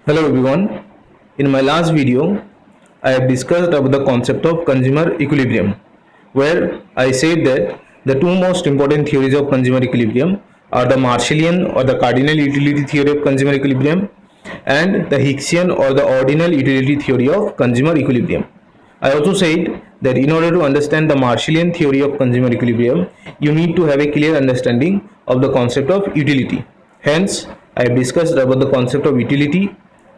Hello everyone. In my last video, I have discussed about the concept of consumer equilibrium, where I said that the two most important theories of consumer equilibrium are the Marshallian or the cardinal utility theory of consumer equilibrium and the Hixian or the ordinal utility theory of consumer equilibrium. I also said that in order to understand the Marshallian theory of consumer equilibrium, you need to have a clear understanding of the concept of utility. Hence, I have discussed about the concept of utility,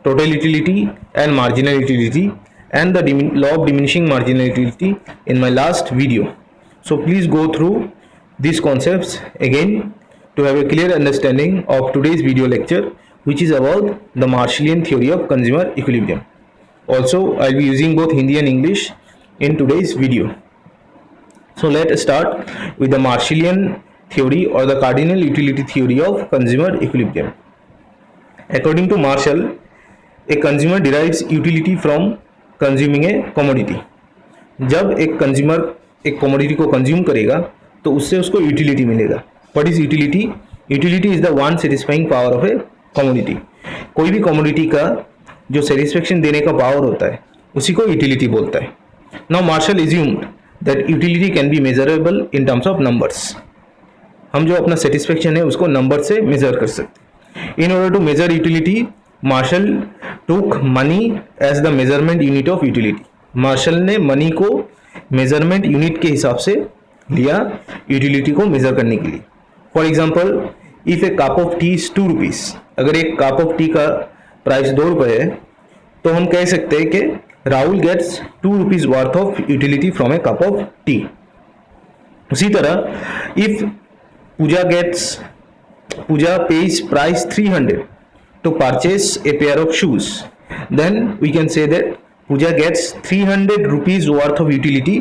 total utility and marginal utility and the law of diminishing marginal utility in my last video. So please go through these concepts again to have a clear understanding of today's video lecture, which is about the Marshallian theory of consumer equilibrium. Also, I'll be using both Hindi and English in today's video. So let's start with the Marshallian theory or the cardinal utility theory of consumer equilibrium. According to Marshall, a consumer derives utility from consuming a commodity. जब एक consumer एक commodity को consume करेगा तो उससे उसको utility मिलेगा. What is utility? Utility is the one satisfying power of A commodity. कोई भी कमोडिटी का जो सेटिस्फेक्शन देने का पावर होता है उसी को यूटिलिटी बोलता है. Now Marshall assumed that utility can be measurable in terms of numbers. हम जो अपना सेटिस्फेक्शन है उसको नंबर से मेजर कर सकते हैं. In order to measure utility, Marshall took money as the measurement unit of utility. Marshall ने मनी को मेजरमेंट यूनिट के हिसाब से लिया यूटिलिटी को मेजर करने के लिए. For example, if a cup of tea is 2 rupees, अगर एक कप ऑफ टी का प्राइस 2 रुपये है तो हम कह सकते हैं कि Rahul gets 2 rupees worth of utility from a cup of tea. उसी तरह if Pooja pays price 300 to purchase a pair of shoes, then we can say that Pooja gets 300 rupees worth of utility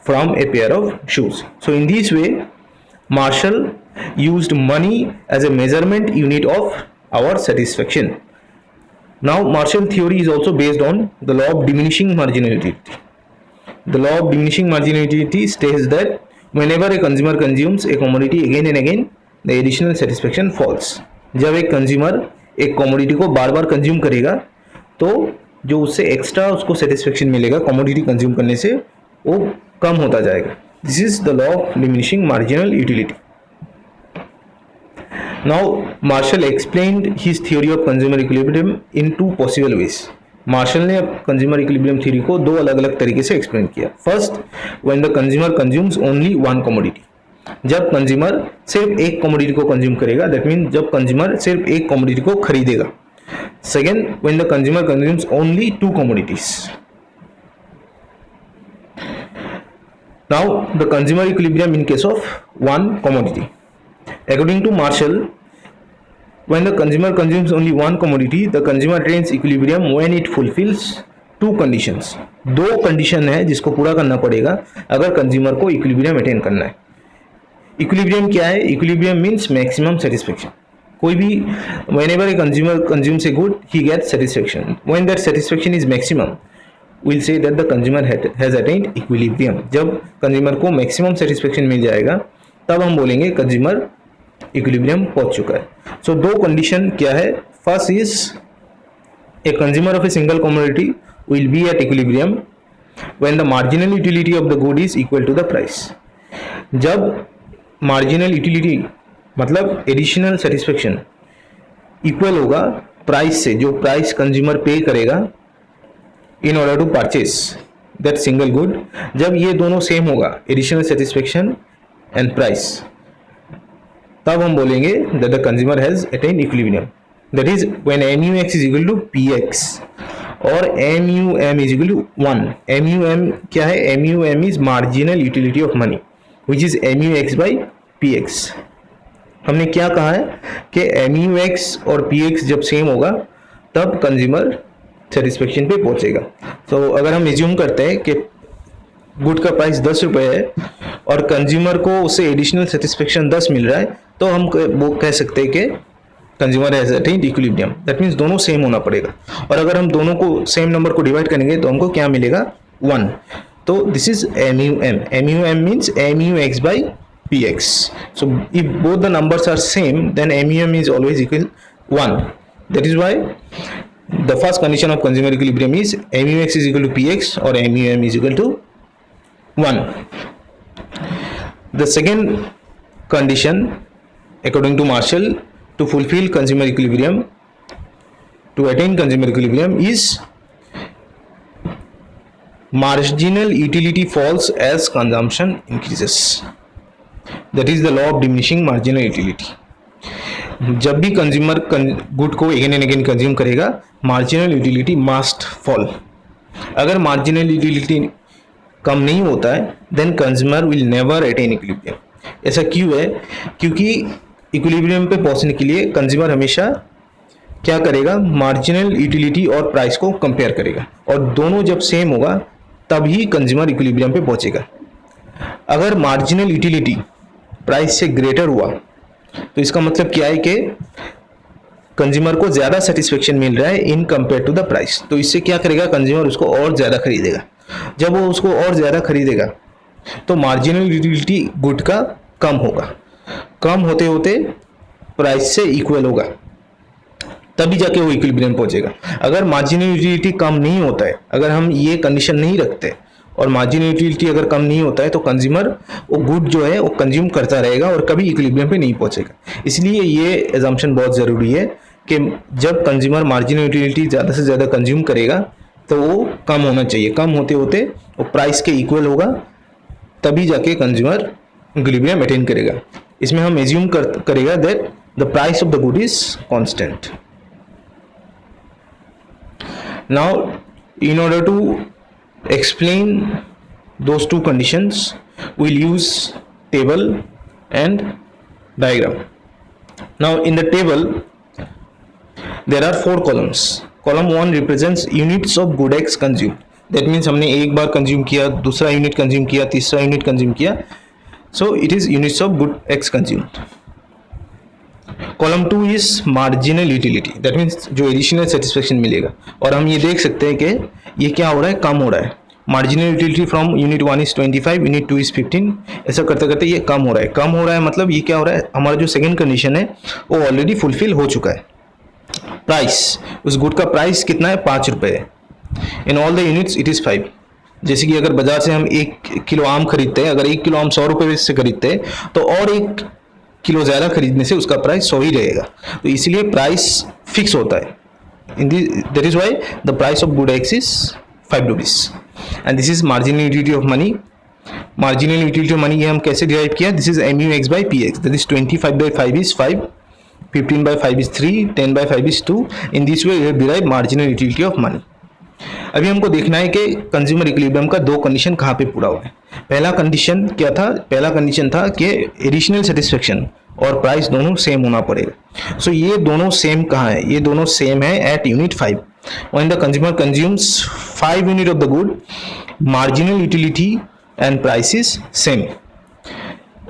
from a pair of shoes. So in this way, Marshall used money as a measurement unit of our satisfaction. Now Marshall theory is also based on the law of diminishing marginal utility. The law of diminishing marginal utility states that whenever a consumer consumes a commodity again and again, the additional satisfaction falls. जब एक consumer एक commodity को बार बार consume करेगा तो जो उससे extra उसको satisfaction मिलेगा कमोडिटी कंज्यूम करने से वो कम होता जाएगा. This is the law of diminishing marginal utility. Now Marshall explained his theory of consumer equilibrium in 2 possible ways. Marshall ने कंज्यूमर इक्विलिब्रियम थ्योरी को 2 अलग अलग तरीके से एक्सप्लेन किया. First, when the consumer consumes only one commodity. जब consumer सिर्फ एक कमोडिटी को कंज्यूम करेगा, दैट मीन जब कंज्यूमर सिर्फ एक कमोडिटी को खरीदेगा. Second, when the consumer consumes only 2 commodities. Now the consumer equilibrium in case of one commodity. According to Marshall, when the consumer consumes only one commodity, the consumer attains equilibrium when it fulfills 2 conditions. 2 condition है जिसको पूरा करना पड़ेगा अगर consumer को equilibrium attain करना है. Equilibrium क्या है? Equilibrium means maximum satisfaction. कोई भी whenever a consumer consumes a good, he gets satisfaction. When that satisfaction is maximum, we'll say that the consumer has attained equilibrium. जब कंज्यूमर को maximum satisfaction मिल जाएगा तब हम बोलेंगे कंज्यूमर इक्विलिब्रियम पहुंच चुका है. सो 2 कंडीशन क्या है? First is a consumer of a single commodity will be at equilibrium when the marginal utility of the good is equal to the price. जब मार्जिनल यूटिलिटी मतलब एडिशनल सेटिस्फेक्शन इक्वल होगा price से, जो price consumer pay करेगा in order to purchase that single good. जब ये दोनों same होगा, एडिशनल सेटिस्फेक्शन एंड प्राइस, तब हम बोलेंगे that the consumer has attained equilibrium. That is when MUX is equal to PX और MUM is equal to 1. MUM क्या है? MUM is marginal utility of money which is MUX by PX. हमने क्या कहा है कि MUX और PX जब सेम होगा तब कंज्यूमर सेटिस्फेक्शन पे पहुंचेगा. तो अगर हम एज्यूम करते हैं कि गुड का प्राइस 10 रुपये है और कंज्यूमर को उससे एडिशनल सेटिस्फेक्शन 10 मिल रहा है तो हम वो कह सकते हैं कि consumer has attained equilibrium. That means दोनों सेम होना पड़ेगा. और अगर हम दोनों को सेम नंबर को डिवाइड करेंगे तो हमको क्या मिलेगा? 1. तो this is MUM. MUM means MUX by PX. So if both the numbers are same, then MUM is always equal 1. That is why The first condition of consumer equilibrium is MUX is equal to PX or MUM is equal to 1. The second condition, according to Marshall, to fulfill consumer equilibrium, to attain consumer equilibrium, is marginal utility falls as consumption increases. That is the law of diminishing marginal utility. जब भी consumer good को again and again consume करेगा, marginal utility must fall. अगर marginal utility कम नहीं होता है, then consumer will never attain equilibrium. ऐसा क्यों है? क्योंकि इक्विलिब्रियम पे पहुंचने के लिए कंज्यूमर हमेशा क्या करेगा? मार्जिनल यूटिलिटी और प्राइस को कंपेयर करेगा, और दोनों जब सेम होगा तभी कंज्यूमर इक्विलिब्रियम पे पहुंचेगा. अगर मार्जिनल यूटिलिटी प्राइस से ग्रेटर हुआ तो इसका मतलब क्या है कि कंज्यूमर को ज़्यादा सेटिस्फेक्शन मिल रहा है in compare to the price. तो इससे क्या करेगा? कंज्यूमर उसको और ज़्यादा खरीदेगा. जब वो उसको और ज़्यादा खरीदेगा तो मार्जिनल यूटिलिटी गुड का कम होगा. कम होते होते प्राइस से इक्वल होगा, तभी जाके वो इक्विलिब्रियम पहुंचेगा. अगर मार्जिनल यूटिलिटी कम नहीं होता है, अगर हम ये कंडीशन नहीं रखते और मार्जिनल यूटिलिटी अगर कम नहीं होता है, तो कंज्यूमर वो गुड जो है वो कंज्यूम करता रहेगा और कभी इक्विलिब्रियम पे नहीं पहुंचेगा. इसलिए ये एजम्पशन बहुत ज़रूरी है कि जब कंज्यूमर मार्जिनल यूटिलिटी ज़्यादा से ज़्यादा कंज्यूम करेगा तो वो कम होना चाहिए. कम होते होते वो प्राइस के इक्वल होगा, तभी जाके कंज्यूमर इक्विलिब्रियम अटेन करेगा. इसमें हम एज्यूम करेगा that the price of the good is constant. Now, in order to explain those two conditions, we'll use table and diagram. Now, in the table, there are 4 columns. Column 1 represents units of good X consumed. That means हमने एक बार consume किया, दूसरा unit consume किया, तीसरा unit consume किया. So it is units of good X consumed. Column 2 is marginal utility. That means जो additional satisfaction मिलेगा. और हम ये देख सकते हैं कि ये क्या हो रहा है? कम हो रहा है. Marginal utility from unit 1 is 25, unit 2 is 15. ऐसा करते करते ये कम हो रहा है. कम हो रहा है मतलब ये क्या हो रहा है? हमारा जो सेकेंड कंडीशन है वो ऑलरेडी फुलफिल हो चुका है. प्राइस, उस गुड का प्राइस कितना है? 5 रुपये है. In all the units it is 5. जैसे कि अगर बाजार से हम 1 किलो आम खरीदते हैं, अगर 1 किलो आम 100 रुपये से खरीदते हैं, तो और 1 किलो ज़्यादा खरीदने से उसका प्राइस 100 ही रहेगा. तो इसलिए प्राइस फिक्स होता है. In that is why the price of good X is 5 rupees. And this is marginal utility of money. Marginal utility of money ये हम कैसे डिराइव किया? This is MUX by PX. That is 25/5 is 5, 15/5 is 3, 10/5 is 2. In this way we have derive marginal utility of money. अभी हमको देखना है कि consumer equilibrium का 2 कंडीशन कहाँ पे पूरा हुआ है. पहला कंडीशन क्या था? पहला कंडीशन था कि एडिशनल सेटिस्फेक्शन और प्राइस दोनों सेम होना पड़ेगा. सो ये दोनों सेम कहाँ है? ये दोनों सेम है at unit 5. When the consumer consumes 5 unit of the good, marginal utility and price is same.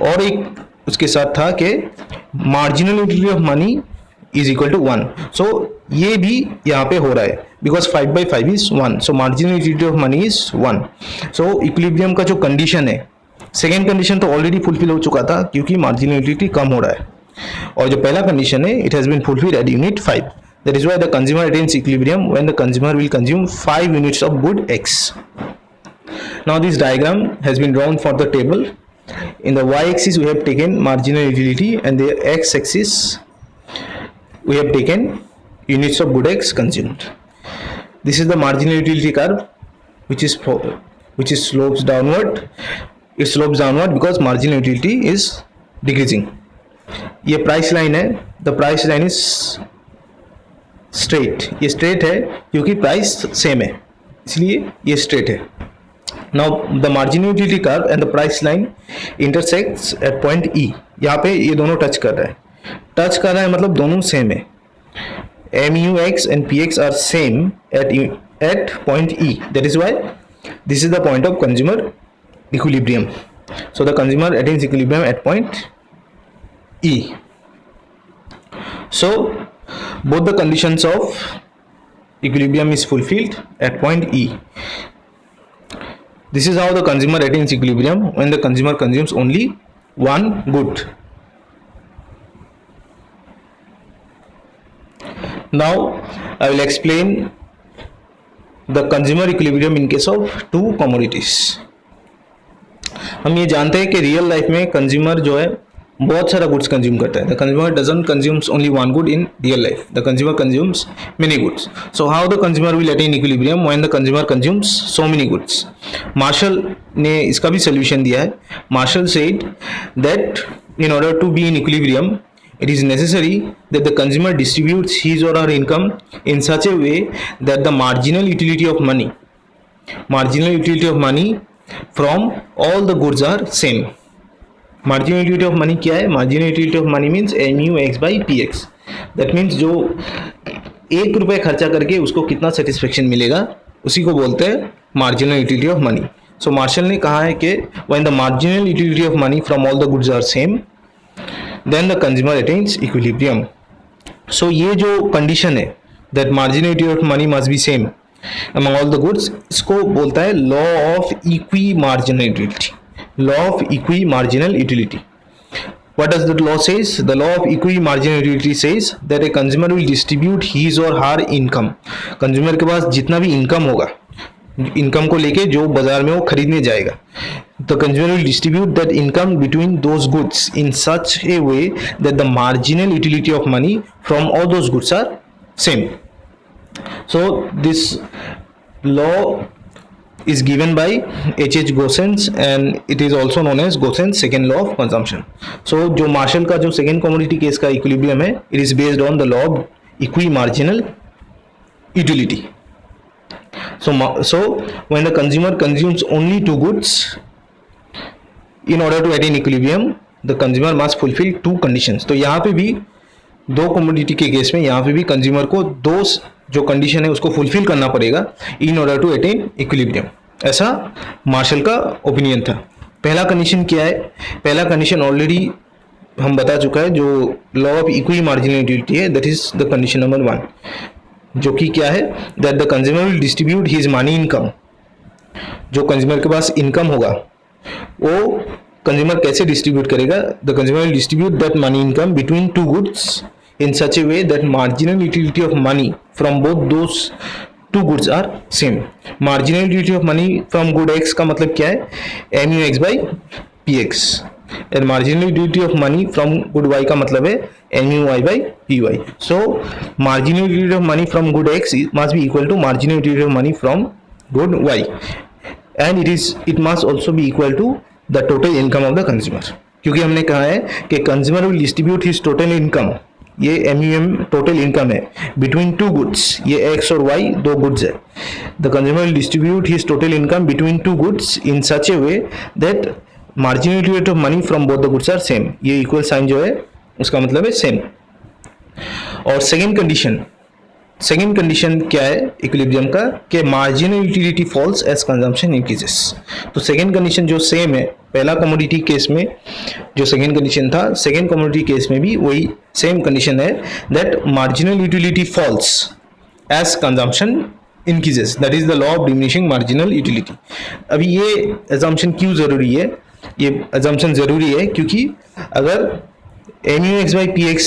और एक उसके साथ था कि marginal utility of money is equal to 1. So ये भी यहाँ पे हो रहा है because 5/5 is 1. So marginal utility of money is 1. So equilibrium का जो कंडीशन है, सेकेंड कंडीशन तो ऑलरेडी फुलफिल हो चुका था क्योंकि मार्जिनल यूटिलिटी कम हो रहा है. और जो पहला कंडीशन है, it has been fulfilled at unit 5. That is why the consumer attains equilibrium when the consumer will consume 5 units of good X. Now this diagram has been drawn for the table. In the y-axis we have taken marginal utility and the x-axis we have taken units of good X consumed. This is the marginal utility curve which is slopes downward. It slopes downward because marginal utility is decreasing. ये price line है. The price line is straight. ये straight है क्योंकि price same है, इसलिए ये straight है. Now the marginal utility curve and the price line intersects at point E. यहाँ पे ये दोनों टच कर रहा है. टच कर रहा है मतलब दोनों सेम है. MUX and PX are same at point E. That is why this is the point of consumer equilibrium. So the consumer attains equilibrium at point E. So both the conditions of equilibrium is fulfilled at point E. This is how the consumer attains equilibrium when the consumer consumes only one good. Now I will explain the consumer equilibrium in case of two commodities. हम ये जानते हैं कि real life में consumer जो है बहुत सारा गुड्स कंज्यूम करता है. The consumer doesn't consumes only one good in real life. The consumer consumes many goods. So how the consumer will attain equilibrium when the consumer consumes so many goods. Marshall ने इसका भी solution दिया है. Marshall said that in order to be in equilibrium, it is necessary that the consumer distributes his or her income in such a way that the marginal utility of money from all the goods are same. Marginal utility of money क्या है? Marginal utility of money means mu x by px. That means जो 1 रुपये खर्चा करके उसको कितना satisfaction मिलेगा उसी को बोलते हैं marginal utility of money. So Marshall ने कहा है कि when the marginal utility of money from all the goods are same then the consumer attains equilibrium. So ये जो कंडीशन है that marginal utility of money must be same among all the goods, इसको बोलता है law of equi marginal utility. Law of equi marginal utility. What does the law says? The law of equi marginal utility says that a consumer will distribute his or her income. Consumer के पास जितना भी income होगा, income को लेके जो बाजार में वो खरीदने जाएगा, the consumer will distribute that income between those goods in such a way that the marginal utility of money from all those goods are same. So this law is given by H. Gossens and it is also known as Gossens second law of consumption. So जो martial का जो second commodity case का equilibrium है, it is based on the law of equi marginal utility. So when the consumer consumes only two goods, in order to attain equilibrium, the consumer must fulfill two conditions. तो यहाँ पे भी दो commodity के case में यहाँ पे भी कंज्यूमर को दो जो कंडीशन है उसको फुलफिल करना पड़ेगा in order to attain equilibrium. ऐसा मार्शल का ओपिनियन था. पहला कंडीशन क्या है? पहला कंडीशन ऑलरेडी हम बता चुका है, जो law of equi marginal utility है, that is the condition number 1, जो कि क्या है that the consumer will distribute his money income. जो कंज्यूमर के पास इनकम होगा वो कंज्यूमर कैसे डिस्ट्रीब्यूट करेगा? The consumer will distribute that money income between two goods in such a way that marginal utility of money from both those two goods are same. Marginal utility of money from good X का मतलब क्या है? mu x by px. and marginal utility of money from good Y का मतलब है mu y by py. So marginal utility of money from good X must be equal to marginal utility of money from good Y, and it must also be equal to the total income of the consumer. क्योंकि हमने कहा है कि consumer will distribute his total income, ये MUM total income है, between two goods, ये X और Y दो गुड्स है. The consumer will distribute his total income between two goods in such a way that marginal utility of money from both the goods are same. ये equal sign जो है उसका मतलब है सेम. और सेकेंड कंडीशन क्या है इक्विलिब्रियम का? कि marginal utility falls as consumption increases. तो सेकेंड कंडीशन जो सेम है, पहला कमोडिटी केस में जो सेकेंड कंडीशन था, सेकेंड कमोडिटी केस में भी वही सेम कंडीशन है that marginal utility falls as consumption increases. That is the law of diminishing marginal utility. अभी ये एजम्पशन क्यों जरूरी है? ये एजम्पशन जरूरी है क्योंकि अगर mu x by px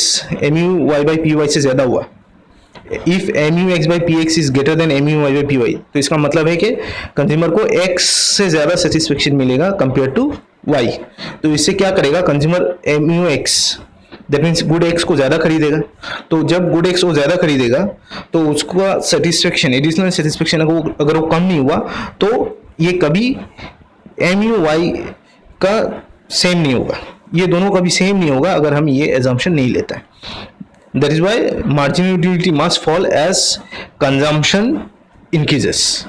mu y by py से ज्यादा हुआ, if mu x by px is greater than mu y by py, तो इसका मतलब है कि कंज्यूमर को x से ज्यादा सेटिस्फेक्शन मिलेगा कंपेयर टू y. तो इससे क्या करेगा consumer? mu x that means good x को ज्यादा खरीदेगा. तो जब गुड x को ज्यादा खरीदेगा तो उसका सेटिस्फेक्शन, एडिशनल सेटिस्फेक्शन अगर वो कम नहीं हुआ तो ये कभी mu y का सेम नहीं होगा, ये दोनों कभी सेम नहीं होगा अगर हम ये एजम्पशन नहीं लेते हैं. That is why marginal utility must fall as consumption increases.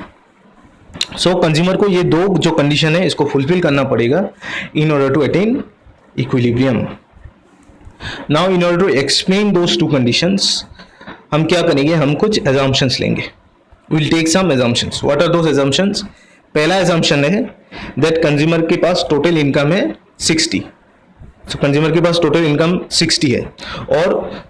So consumer को ये दो जो कंडीशन है इसको फुलफिल करना पड़ेगा in order to attain equilibrium. Now in order to explain those two conditions, हम क्या करेंगे? हम कुछ assumptions लेंगे. We'll take some assumptions. What are those assumptions? पहला assumption है that consumer के पास total income है 60. So कंज्यूमर के पास टोटल इनकम 60 है और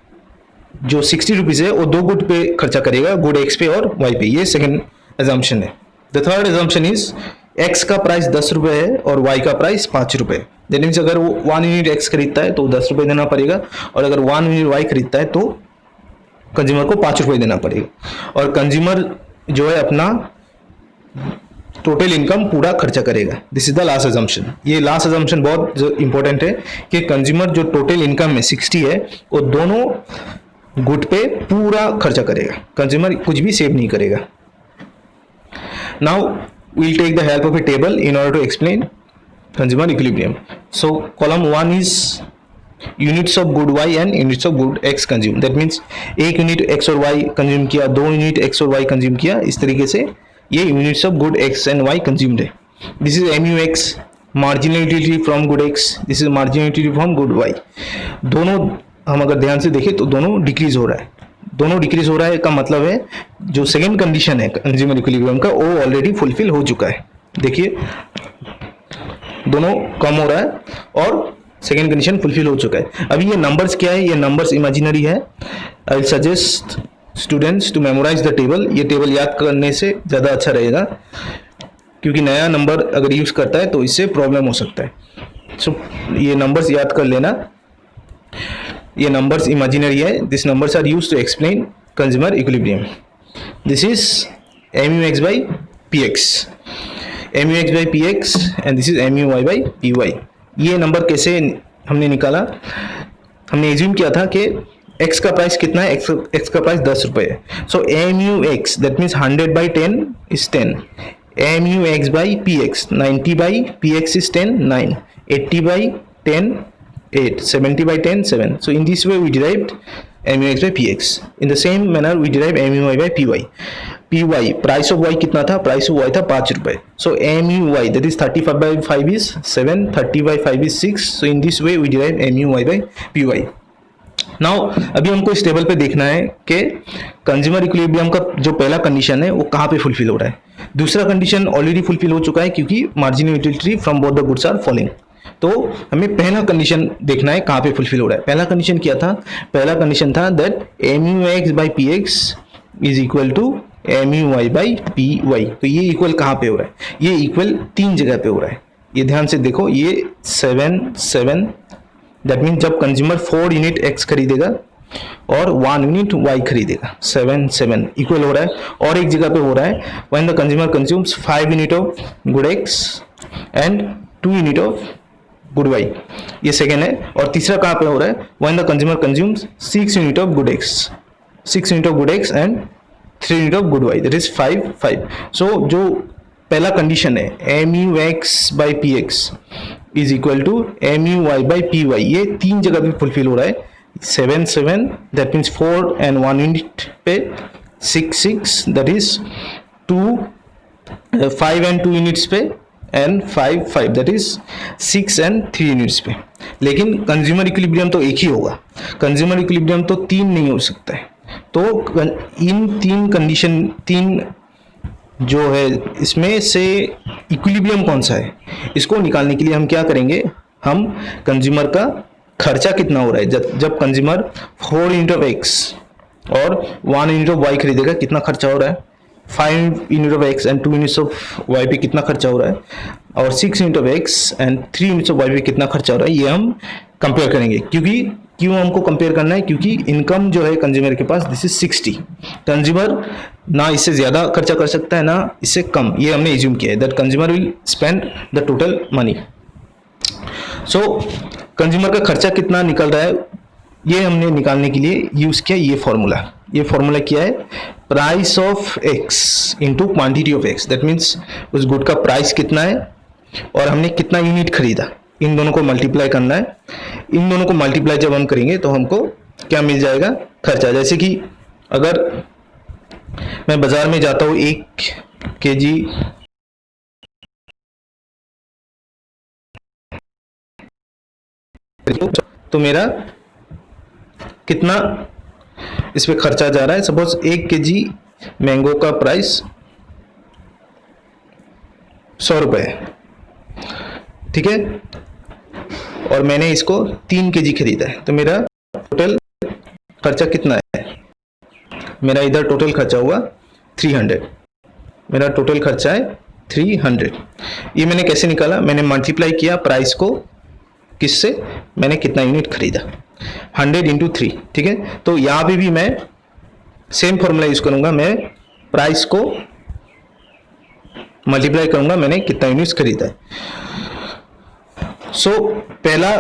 जो 60 रुपीज है वो दो गुड पे खर्चा करेगा, गुड एक्स पे और वाई पे. ये सेकंड एजम्पशन है. The third assumption is x का प्राइस 10 रुपए है और वाई का प्राइस 5 रुपए. दैट मीन्स अगर वो 1 यूनिट एक्स खरीदता है तो 10 रुपए देना पड़ेगा और अगर 1 यूनिट वाई खरीदता है तो कंज्यूमर को 5 रुपये देना पड़ेगा और कंज्यूमर जो है अपना टोटल इनकम पूरा खर्चा करेगा। This is the last assumption. ये लास्ट अजम्पशन बहुत इंपॉर्टेंट है कि कंज्यूमर जो टोटल इनकम में 60 है वो दोनों गुड पे पूरा खर्चा करेगा, कंज्यूमर कुछ भी सेव नहीं करेगा। Now we'll take the help of a table in order to explain consumer equilibrium. So column 1 is units of good y and units of good x consume. That means एक unit x और y consume किया, 2 unit x और y consume किया, इस तरीके से ये units of good x and y consumed है। This is MUX, marginal utility from good x, this is marginal utility from good y। दोनों हम अगर ध्यान से देखें तो दोनों डिक्रीज हो रहा है। दोनों डिक्रीज हो रहा है का मतलब है जो सेकंड कंडीशन है कंज्यूमर इक्विलिब्रियम का वो ऑलरेडी फुलफिल हो चुका है। देखिए दोनों कम हो रहा है और सेकंड कंडीशन फुलफिल हो चुका है। अभी ये नंबर्स क्या है, ये नंबर्स इमेजिनरी है। I will suggest students to memorise the table. ये टेबल याद करने से ज़्यादा अच्छा रहेगा क्योंकि नया नंबर अगर यूज़ करता है तो इससे प्रॉब्लम हो सकता है। सो ये नंबर्स याद कर लेना। ये नंबर्स इमेजिनरी है। This numbers are used to explain consumer equilibrium. This is MUX by PX, MUX by PX and this is MUY by PY। ये नंबर कैसे हमने निकाला, हमने एज्यूम किया था कि x का प्राइस कितना है, x का प्राइस 10 रुपये है। सो MUX that means 100 by 10 is 10, MUX by PX 90 by PX is 10 9, 80 by 10 8, 70 by 10 7. So in this way we derived MUX by PX. In the same manner we derive MUY by PY. PY price of Y कितना था, price of Y था 5 रुपये। So MUY that is 35 by 5 is 7, 30 by 5 is 6. So in this way we derive MUY by PY. Now अभी हमको इस table पे देखना है कि कंज्यूमर इक्विलिब्रियम का जो पहला कंडीशन है वो कहाँ पे फुलफिल हो रहा है। दूसरा कंडीशन ऑलरेडी फुलफिल हो चुका है क्योंकि marginal utility from both the goods are following. तो हमें पहला कंडीशन देखना है कहाँ पे फुलफिल हो रहा है। पहला कंडीशन क्या था, पहला कंडीशन था that MUX by PX is equal to MUY by PY। तो ये इक्वल कहाँ पे हो रहा है, ये इक्वल 3 जगह पे हो रहा है। ये ध्यान से देखो, ये 7 7 दैट मीन जब कंज्यूमर 4 यूनिट X खरीदेगा और 1 यूनिट Y खरीदेगा, 7 7 इक्वल हो रहा है। और एक जगह पे हो रहा है when the consumer consumes 5 unit of good X and 2 unit of good Y, ये सेकेंड है। और तीसरा कहाँ पे हो रहा है when the consumer consumes 6 unit of good X, 6 unit of good X and 3 unit of good Y, that is 5 5। So जो पहला कंडीशन है MUX by PX is equal to MUY by PY, ये 3 जगह पे फुलफिल हो रहा है। 7 7 that means 4 and 1 unit पे, 6 6 दैट इज 2 5 एंड 2 यूनिट्स पे and 5 5 that is 6 and 3 units पे। लेकिन कंज्यूमर इक्विलिब्रियम तो एक ही होगा, कंज्यूमर इक्विलिब्रियम तो 3 नहीं हो सकता है। तो इन 3 कंडीशन, 3 जो है इसमें से इक्विलिब्रियम कौन सा है, इसको निकालने के लिए हम क्या करेंगे, हम कंज्यूमर का खर्चा कितना हो रहा है जब कंज्यूमर 4 यूनिट ऑफ X और 1 यूनिट ऑफ Y खरीदेगा, कितना खर्चा हो रहा है, 5 unit of X and 2 units of Y पे कितना खर्चा हो रहा है, और 6 unit of X and 3 units of Y पे कितना खर्चा हो रहा है, ये हम कंपेयर करेंगे। क्यों हमको कंपेयर करना है, क्योंकि इनकम जो है कंज्यूमर के पास दिस इज 60। कंज्यूमर ना इससे ज़्यादा खर्चा कर सकता है ना इससे कम, ये हमने एज्यूम किया है that consumer will spend the total money. So consumer का खर्चा कितना निकल रहा है ये हमने निकालने के लिए यूज़ किया ये फॉर्मूला क्या है, price of X into quantity of X। That means उस गुड का प्राइस कितना है और हमने कितना यूनिट खरीदा, इन दोनों को मल्टीप्लाई करना है। इन दोनों को मल्टीप्लाई जब हम करेंगे तो हमको क्या मिल जाएगा, खर्चा। जैसे कि अगर मैं बाजार में जाता हूँ 1 kg तो मेरा कितना इस पे खर्चा जा रहा है। सपोज 1 kg मैंगो का प्राइस 100 रुपये है, ठीक है, और मैंने इसको 3 kg खरीदा है, तो मेरा टोटल खर्चा कितना है, मेरा इधर टोटल खर्चा हुआ 300, मेरा टोटल खर्चा है 300। ये मैंने कैसे निकाला, मैंने मल्टीप्लाई किया प्राइस को किससे, मैंने कितना यूनिट खरीदा, 100 इंटू 3, ठीक है। तो यहाँ पे भी मैं सेम फॉर्मूला यूज करूंगा, मैं प्राइस को मल्टीप्लाई करूंगा मैंने कितना यूनिट्स खरीदा है। सो पहला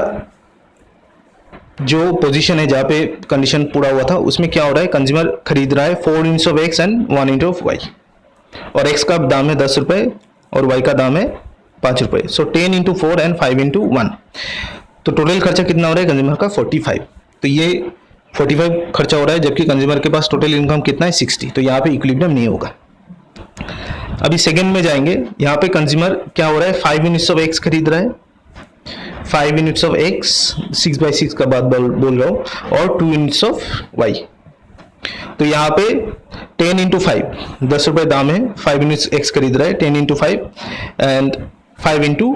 जो पोजीशन है जहां पे कंडीशन पूरा हुआ था उसमें क्या हो रहा है, कंज्यूमर खरीद रहा है 4 units of X and 1 unit of Y, और एक्स का दाम है 10 रुपए और वाई का दाम है 5 रुपए। सो 10 इंटू 4 एंड 5 इंटू 1, तो टोटल खर्चा कितना हो रहा है कंज्यूमर का 45। तो ये 45 खर्चा हो रहा है, जबकि कंज्यूमर के पास टोटल इनकम कितना है 60, तो यहाँ पे इक्विलिब्रियम नहीं होगा। अभी सेकंड में जाएंगे, यहाँ पे कंज्यूमर क्या हो रहा है 5 यूनिट्स ऑफ एक्स खरीद रहा है, 5 यूनिट्स ऑफ एक्स 6/6 का बात बोल रहा हूँ, और 2 यूनिट्स ऑफ वाई। तो यहाँ पे 10 इंटू 5, 10 रुपए दाम है, 5 यूनिट्स एक्स खरीद रहा है, 10 इंटू 5 एंड 5 इंटू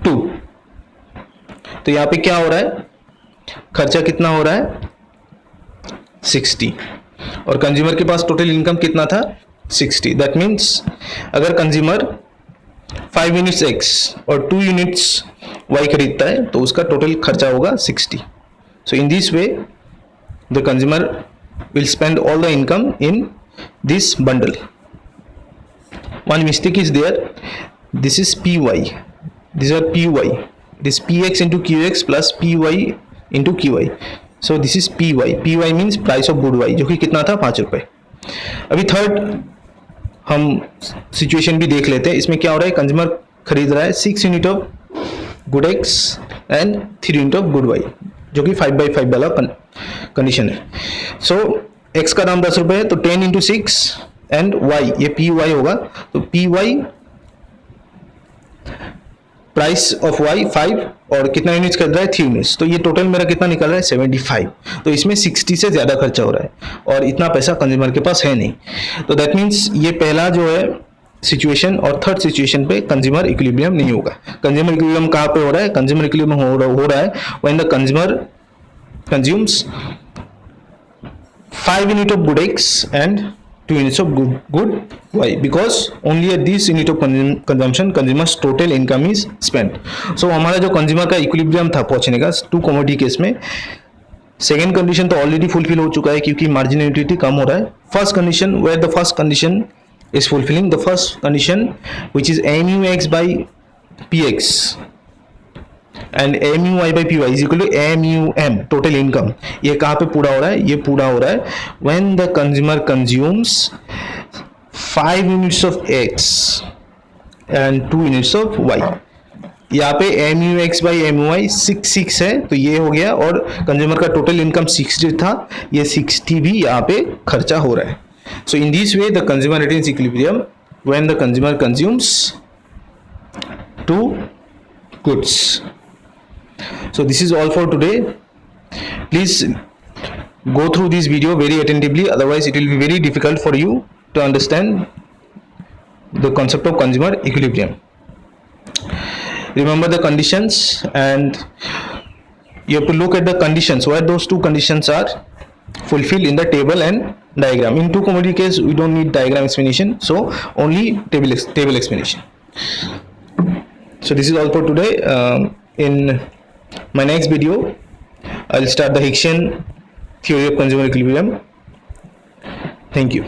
2। तो यहाँ पे क्या हो रहा है, खर्चा कितना हो रहा है 60, और कंज्यूमर के पास टोटल इनकम कितना था 60। दैट मीन्स अगर कंज्यूमर 5 यूनिट्स एक्स और 2 यूनिट्स वाई खरीदता है तो उसका टोटल खर्चा होगा 60। So in this way the consumer will spend all the income in this bundle. One mistake is there, this is py, these are py, it is px into qx plus py into qy. So this is py, py means price of good y, जो कि कितना था 5 रुपए। अभी third हम situation भी देख लेते हैं, इसमें क्या हो रहा है, कंज्यूमर खरीद रहा है 6 unit of good X and 3 unit of good Y, जो कि 5/5 वाला कंडीशन है। सो एक्स का दाम 10 रुपए है, तो 10 इंटू 6 एंड वाई, ये पी वाई होगा, तो P Y price of Y 5, और कितना यूनिट्स खरीद रहा है 3 यूनिट्स, तो ये टोटल मेरा कितना निकल रहा है 75। तो इसमें 60 से ज्यादा खर्चा हो रहा है, और इतना पैसा कंज्यूमर के पास है नहीं। तो दैट मीन्स ये पहला जो है सिचुएशन, और थर्ड सिचुएशन पे कंज्यूमर इक्विलिब्रियम नहीं होगा। कंज्यूमर इक्विलिब्रियम कहाँ पे हो रहा है, कंज्यूमर इक्विलिब्रियम हो रहा है when the consumer consumes 5 unit of good X and 2 units of good Y, because only at this unit of consumption consumers total income is spent. So हमारा जो कंज्यूमर का इक्विलिब्रियम था पहुंचने का 2 कमोडिटी केस में, सेकेंड कंडीशन तो already fulfil हो चुका है क्योंकि मार्जिनल यूटिलिटी कम हो रहा है। First condition where the first condition is fulfilling, the first condition which is AMUX by PX and AMUY by PY is equal to AMUM total income, ये कहाँ पे पूरा हो रहा है, ये पूरा हो रहा है when the consumer consumes 5 units of X and 2 units of Y। यहाँ पे AMUX by AMUY 6 है, तो ये हो गया, और कंज्यूमर का टोटल इनकम 60 था, ये 60 भी यहाँ पे खर्चा हो रहा है। So in this way the consumer attains equilibrium when the consumer consumes 2 goods. So this is all for today. Please go through this video very attentively, otherwise it will be very difficult for you to understand the concept of consumer equilibrium. Remember the conditions, and you have to look at the conditions where those 2 conditions are fulfilled in the table and diagram. In 2 commodity case we don't need diagram explanation, so only table explanation. So this is all for today. In my next video I'll start the Hicksian theory of consumer equilibrium. Thank you.